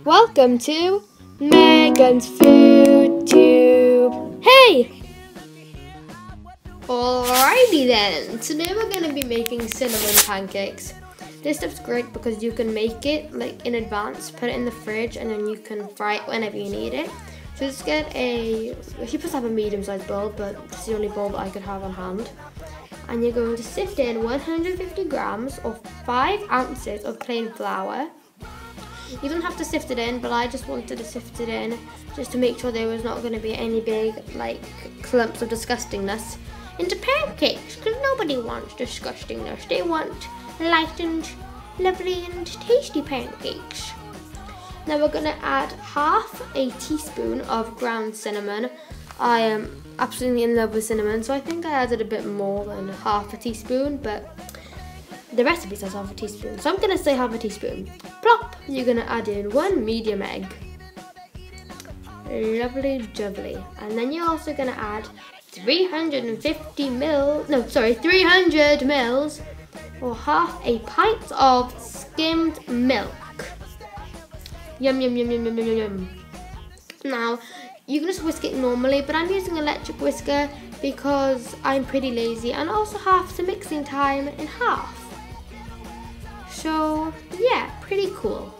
Welcome to Megan's Food Tube. Hey! Alrighty then, today we're going to be making cinnamon pancakes. This stuff's great because you can make it like in advance, put it in the fridge, and then you can fry it whenever you need it. So just get you're supposed to have a medium-sized bowl, but this is the only bowl that I could have on hand. And you're going to sift in 150 grams or 5 ounces of plain flour. You don't have to sift it in, but I just wanted to sift it in just to make sure there was not going to be any big clumps of disgustingness into pancakes, because nobody wants disgustingness. They want light and lovely and tasty pancakes. Now we're going to add half a teaspoon of ground cinnamon. I am absolutely in love with cinnamon, so I think I added a bit more than half a teaspoon, but the recipe says half a teaspoon, so I'm going to say half a teaspoon. Plop! You're going to add in 1 medium egg. Lovely jubbly. And then you're also going to add 300 mils or half a pint of skimmed milk. Yum, yum, yum, yum, yum, yum, yum. Now, you can just whisk it normally, but I'm using an electric whisker because I'm pretty lazy and also half the mixing time in half. So, yeah, pretty cool.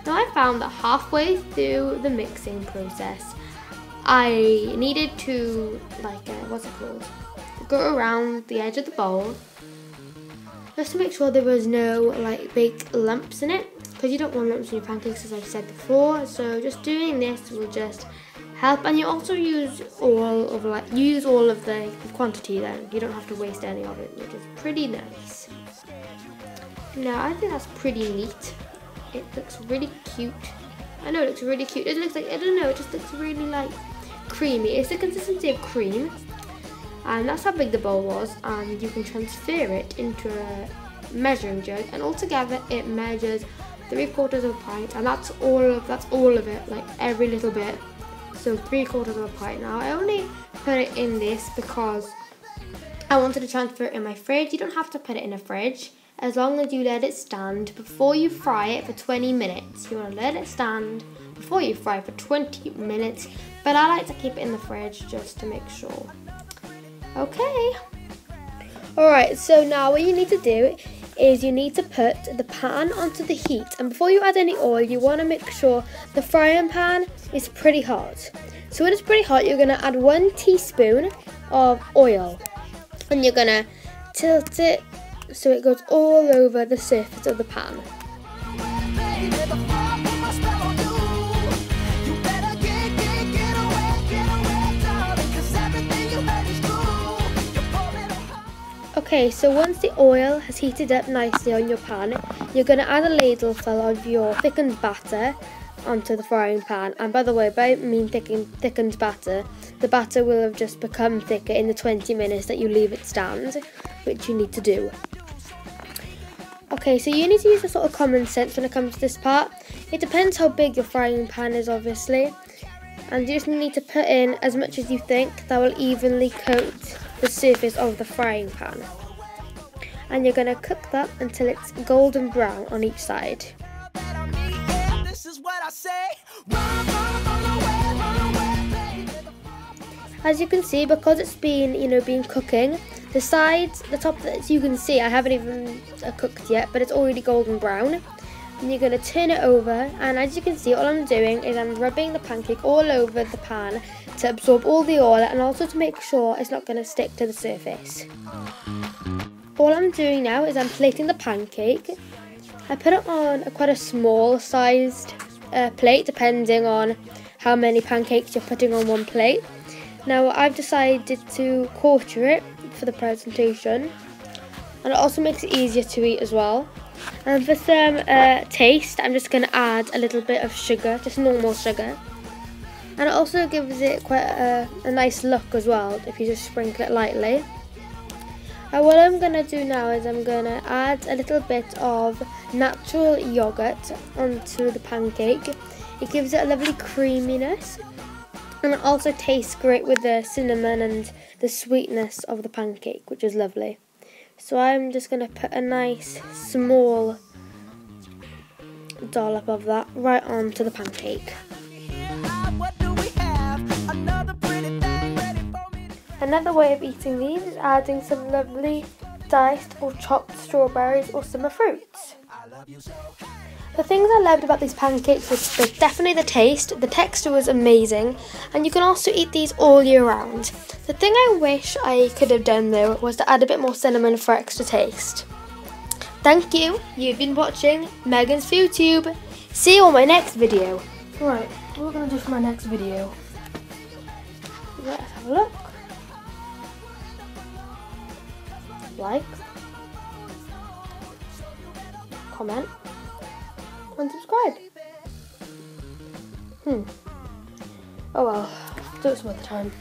Now I found that halfway through the mixing process, I needed to, go around the edge of the bowl just to make sure there was no big lumps in it, because you don't want lumps in your pancakes, as I've said before. So just doing this will just help, and you also use all of the quantity. Then you don't have to waste any of it, which is pretty nice. Now I think that's pretty neat. It looks really cute. I know it looks really cute. It looks like, I don't know, it just looks really creamy. It's the consistency of cream, and that's how big the bowl was. And you can transfer it into a measuring jug, and altogether it measures 3/4 of a pint, and that's all of it, every little bit. So 3/4 of a pint. Now I only put it in this because I wanted to transfer it in my fridge. You don't have to put it in a fridge, as long as you let it stand before you fry it for 20 minutes. You want to let it stand before you fry for 20 minutes, but I like to keep it in the fridge just to make sure. Okay. Alright, so now what you need to do is you need to put the pan onto the heat, and before you add any oil, you want to make sure the frying pan is pretty hot. So when it's pretty hot, you're going to add 1 teaspoon of oil, and you're going to tilt it so it goes all over the surface of the pan. Okay, so once the oil has heated up nicely on your pan, you're going to add a ladleful of your thickened batter onto the frying pan. And by the way, by I mean thickened batter, the batter will have just become thicker in the 20 minutes that you leave it stand, which you need to do. Okay, so you need to use a sort of common sense when it comes to this part. It depends how big your frying pan is, obviously, and you just need to put in as much as you think that will evenly coat the surface of the frying pan. And you're going to cook that until it's golden brown on each side. As you can see, because it's been cooking, the sides, the top that you can see, I haven't even cooked yet, but it's already golden brown. And you're going to turn it over, and as you can see, all I'm doing is I'm rubbing the pancake all over the pan to absorb all the oil, and also to make sure it's not going to stick to the surface. All I'm doing now is I'm plating the pancake. I put it on quite a small sized plate, depending on how many pancakes you're putting on one plate. Now I've decided to quarter it for the presentation, and it also makes it easier to eat as well. And for some taste, I'm just going to add a little bit of sugar, just normal sugar. And it also gives it quite a nice look as well, if you just sprinkle it lightly. And what I'm going to do now is I'm going to add a little bit of natural yogurt onto the pancake. It gives it a lovely creaminess, and it also tastes great with the cinnamon and the sweetness of the pancake, which is lovely. So I'm just going to put a nice small dollop of that right onto the pancake. Another way of eating these is adding some lovely diced or chopped strawberries or summer fruits. The things I loved about these pancakes was definitely the taste, the texture was amazing, and you can also eat these all year round. The thing I wish I could have done though was to add a bit more cinnamon for extra taste. Thank you, you've been watching Megan's FoodTube. See you on my next video. Right, what we're going to do for my next video. Let's have a look. Like, comment, and subscribe. Oh well, do it some other time.